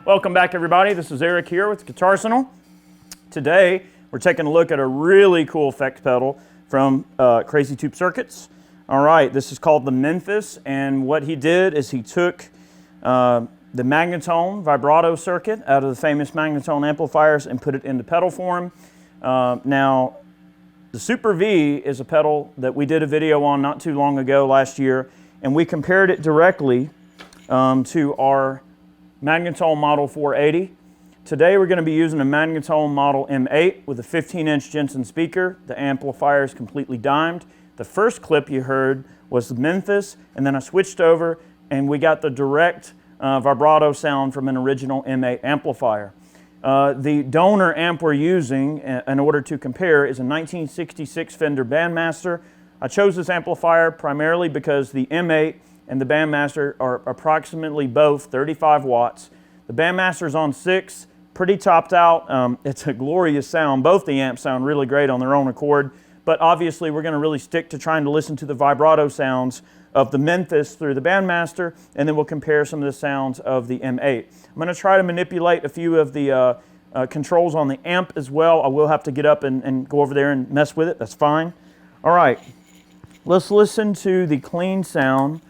Welcome back, everybody. This is Eric here with Guitarsenal. Today, we're taking a look at a really cool effect pedal from Crazy Tube Circuits. All right, this is called the Memphis, and what he did is he took the Magnatone Vibrato circuit out of the famous Magnatone amplifiers and put it into pedal form. Now, the Super V is a pedal that we did a video on not too long ago last year, and we compared it directly to our Magnatone Model 480. Today we're going to be using a Magnatone Model M8 with a 15-inch Jensen speaker. The amplifier is completely dimed. The first clip you heard was the Memphis, and then I switched over and we got the direct vibrato sound from an original M8 amplifier. The donor amp we're using in order to compare is a 1966 Fender Bandmaster. I chose this amplifier primarily because the M8 and the Bandmaster are approximately both 35 watts. The Bandmaster is on 6, pretty topped out. It's a glorious sound. Both the amps sound really great on their own accord, but obviously we're going to really stick to trying to listen to the vibrato sounds of the Memphis through the Bandmaster, and then we'll compare some of the sounds of the M8. I'm going to try to manipulate a few of the controls on the amp as well. I will have to get up and go over there and mess with it. That's fine. All right, let's listen to the clean sound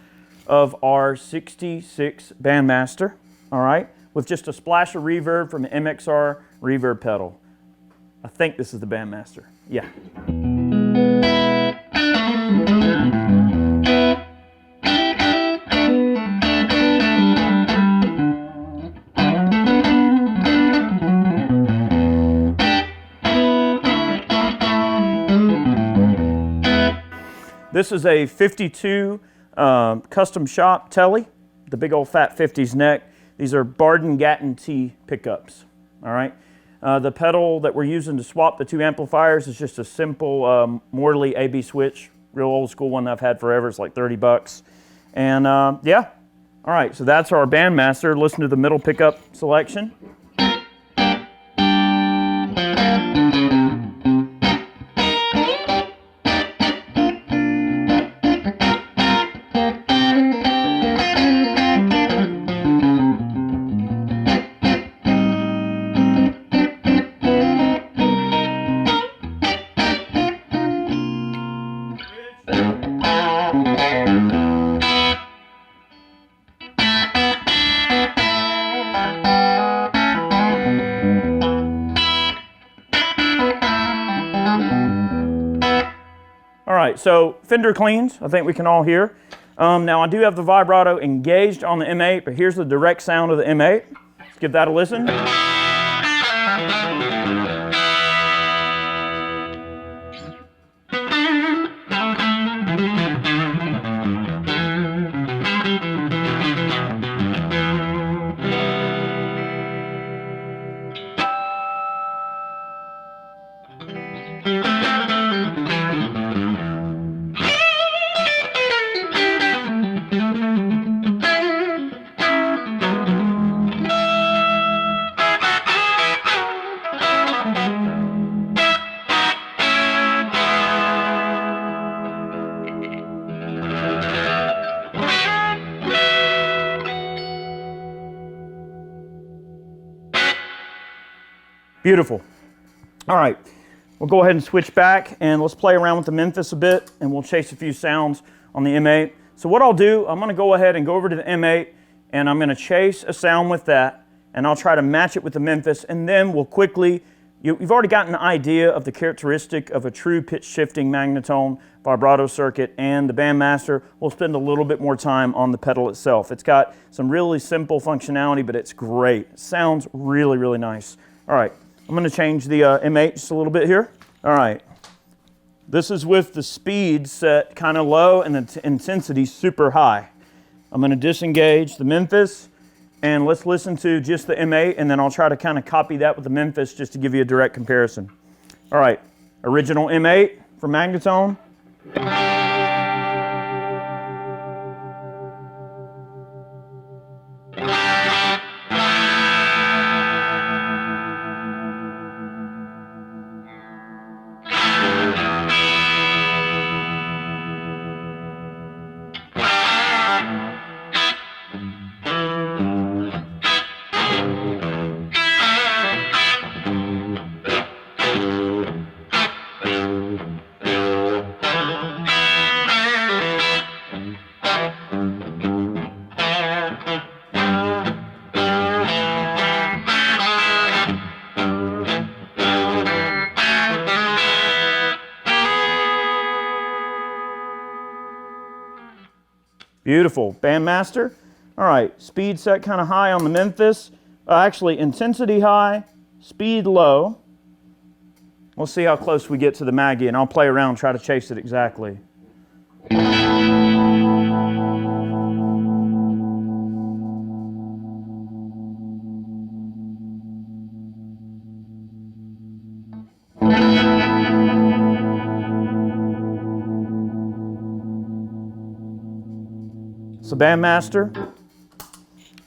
of our 66 Bandmaster, all right, with just a splash of reverb from an MXR reverb pedal. I think this is the Bandmaster, yeah. This is a 52 custom shop Telly, the big old fat 50s neck. These are Barden Gatton T pickups, all right? The pedal that we're using to swap the two amplifiers is just a simple Morley AB switch, real old school one that I've had forever. It's like 30 bucks. And yeah, all right, so that's our Bandmaster. Listen to the middle pickup selection. All right, so Fender cleans, I think we can all hear. Now I do have the vibrato engaged on the M8, but here's the direct sound of the M8. Let's give that a listen. Beautiful. All right, we'll go ahead and switch back and let's play around with the Memphis a bit and we'll chase a few sounds on the M8. So what I'll do, I'm gonna go ahead and go over to the M8 and I'm gonna chase a sound with that and I'll try to match it with the Memphis, and then we'll quickly, you've already gotten an idea of the characteristic of a true pitch shifting Magnatone vibrato circuit, and the Bandmaster will spend a little bit more time on the pedal itself. It's got some really simple functionality, but it's great. It sounds really, really nice. All right, I'm gonna change the M8 just a little bit here. All right, this is with the speed set kind of low and the intensity super high. I'm gonna disengage the Memphis and let's listen to just the M8, and then I'll try to kind of copy that with the Memphis just to give you a direct comparison. All right, original M8 from Magnatone. Beautiful. Bandmaster. All right, speed set kind of high on the Memphis. Actually, intensity high, speed low. We'll see how close we get to the Maggie, and I'll play around and try to chase it exactly. So Bandmaster,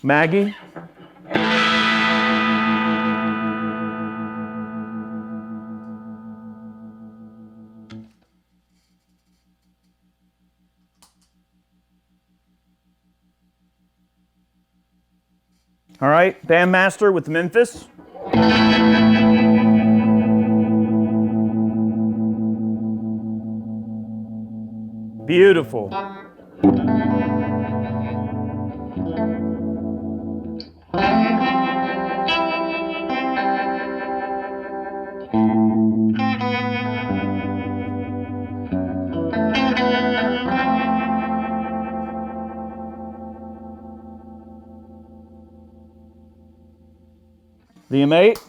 Maggie. All right, Bandmaster with the Memphis. Beautiful. The M8.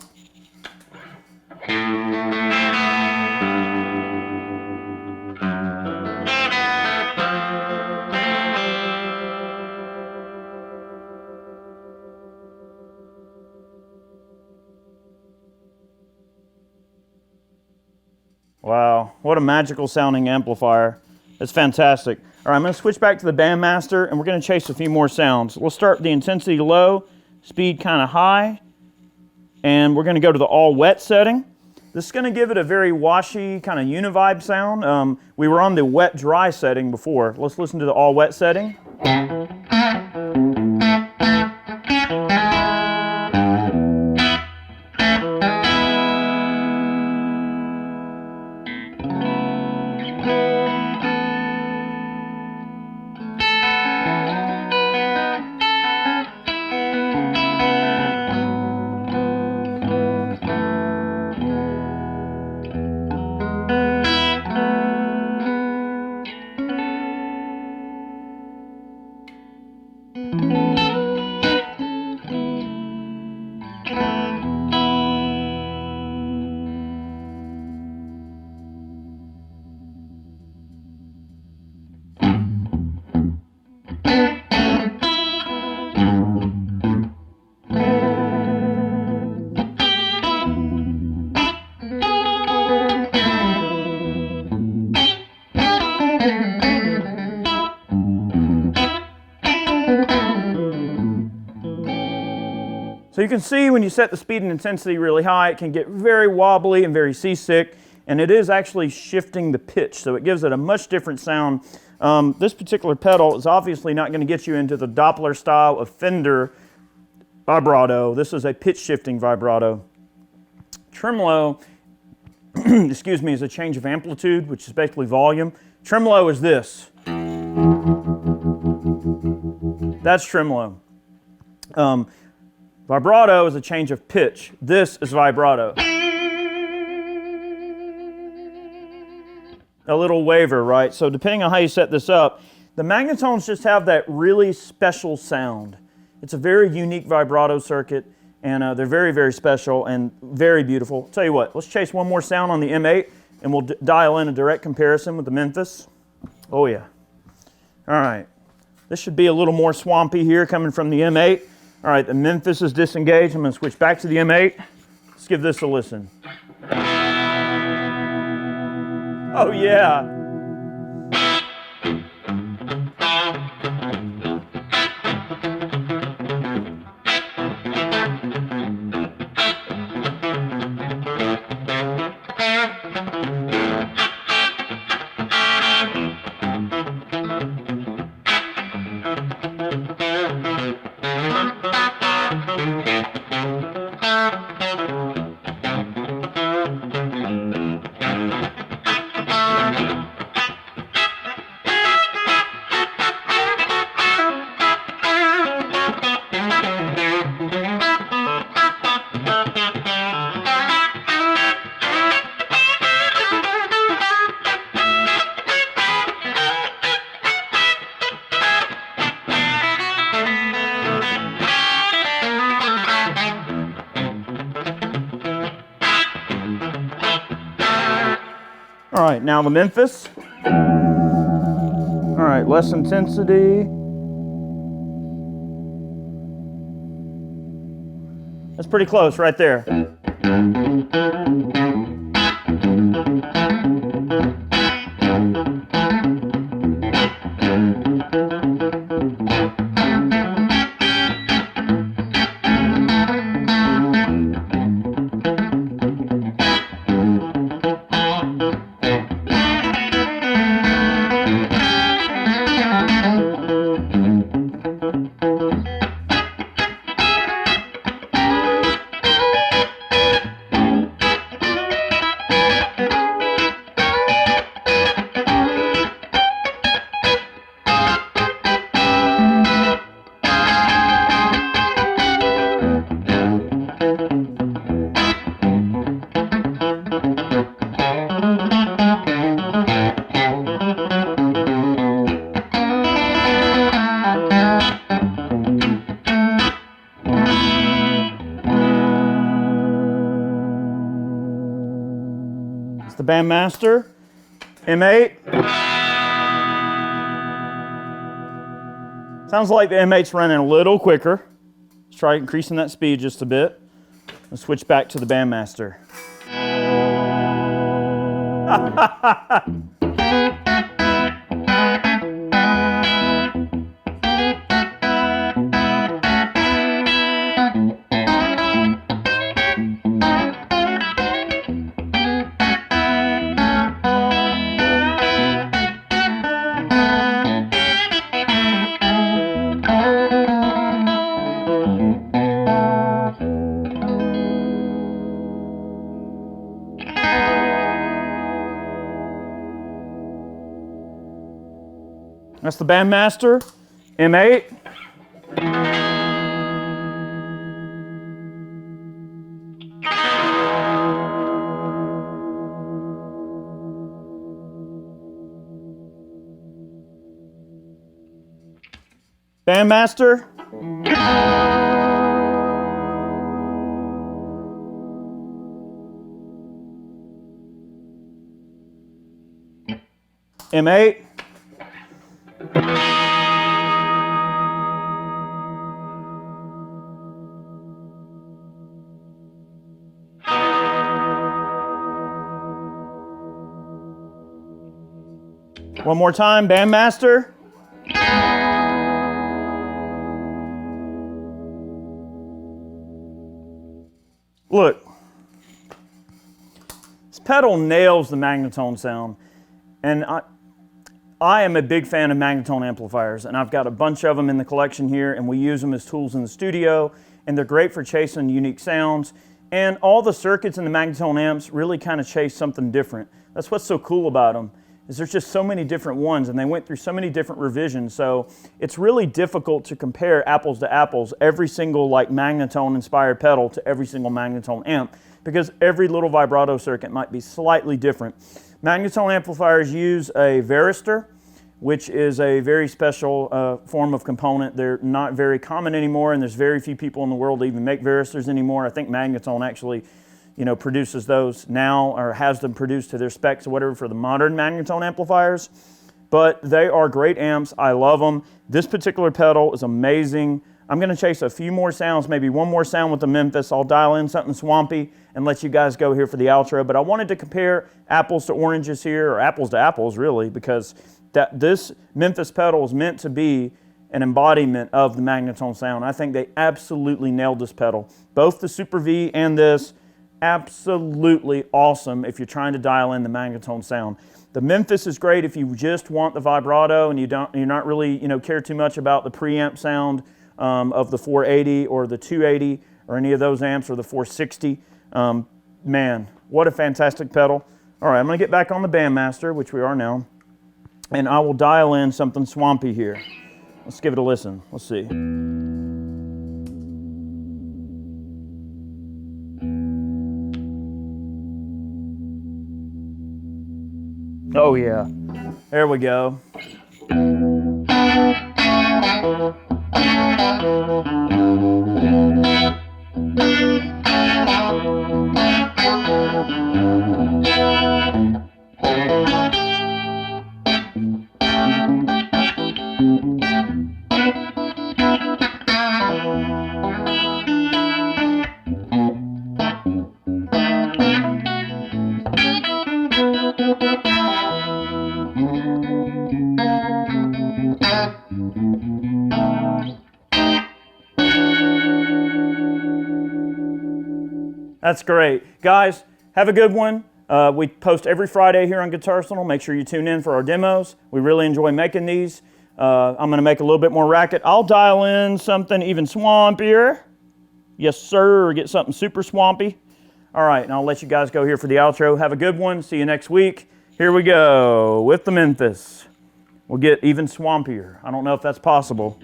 Wow, what a magical sounding amplifier. That's fantastic. All right, I'm gonna switch back to the Bandmaster and we're gonna chase a few more sounds. We'll start the intensity low, speed kind of high, and we're gonna go to the all wet setting. This is gonna give it a very washy kind of univibe sound. We were on the wet dry setting before. Let's listen to the all wet setting. So you can see when you set the speed and intensity really high, it can get very wobbly and very seasick, and it is actually shifting the pitch, so it gives it a much different sound. This particular pedal is obviously not going to get you into the Doppler style of Fender vibrato. This is a pitch shifting vibrato. tremolo, excuse me, is a change of amplitude, which is basically volume. Tremolo is this. That's tremolo. Vibrato is a change of pitch. This is vibrato. A little waver, right? So depending on how you set this up, the Magnatones just have that really special sound. It's a very unique vibrato circuit, and they're very, very special and very beautiful. I'll tell you what, let's chase one more sound on the M8, and we'll dial in a direct comparison with the Memphis. Oh yeah. All right. This should be a little more swampy here coming from the M8. All right, the Memphis is disengaged. I'm going to switch back to the M8. Let's give this a listen. Oh yeah. All right, now the Memphis. All right, less intensity. That's pretty close right there. The Bandmaster M8. Sounds like the M8's running a little quicker. Let's try increasing that speed just a bit. Let's switch back to the Bandmaster. That's the Bandmaster M8. Bandmaster. M8. One more time, Bandmaster. Look, this pedal nails the Magnatone sound, and I am a big fan of Magnatone amplifiers, and I've got a bunch of them in the collection here, and we use them as tools in the studio, and they're great for chasing unique sounds. And all the circuits in the Magnatone amps really kind of chase something different. That's what's so cool about them, is there's just so many different ones, and they went through so many different revisions. So it's really difficult to compare apples to apples, every single like Magnatone inspired pedal to every single Magnatone amp, because every little vibrato circuit might be slightly different. Magnatone amplifiers use a varistor, which is a very special form of component. They're not very common anymore, and there's very few people in the world that even make varistors anymore. I think Magnatone actually, produces those now, or has them produced to their specs or whatever for the modern Magnatone amplifiers. But they are great amps. I love them. This particular pedal is amazing. I'm going to chase a few more sounds, maybe one more sound with the Memphis. I'll dial in something swampy and let you guys go here for the outro. But I wanted to compare apples to oranges here, or apples to apples really, because this Memphis pedal is meant to be an embodiment of the Magnatone sound. I think they absolutely nailed this pedal. Both the Super V and this, absolutely awesome if you're trying to dial in the Magnatone sound. The Memphis is great if you just want the vibrato and you're not really care too much about the preamp sound of the 480 or the 280 or any of those amps, or the 460. Man, what a fantastic pedal. All right, I'm going to get back on the Bandmaster, which we are now, and I will dial in something swampy here. Let's give it a listen. Let's see. Oh yeah, there we go. That's great. Guys, have a good one. We post every Friday here on Guitarsenal. Make sure you tune in for our demos. We really enjoy making these. I'm going to make a little bit more racket. I'll dial in something even swampier. Yes, sir. Get something super swampy. All right, and I'll let you guys go here for the outro. Have a good one. See you next week. Here we go with the Memphis. We'll get even swampier. I don't know if that's possible.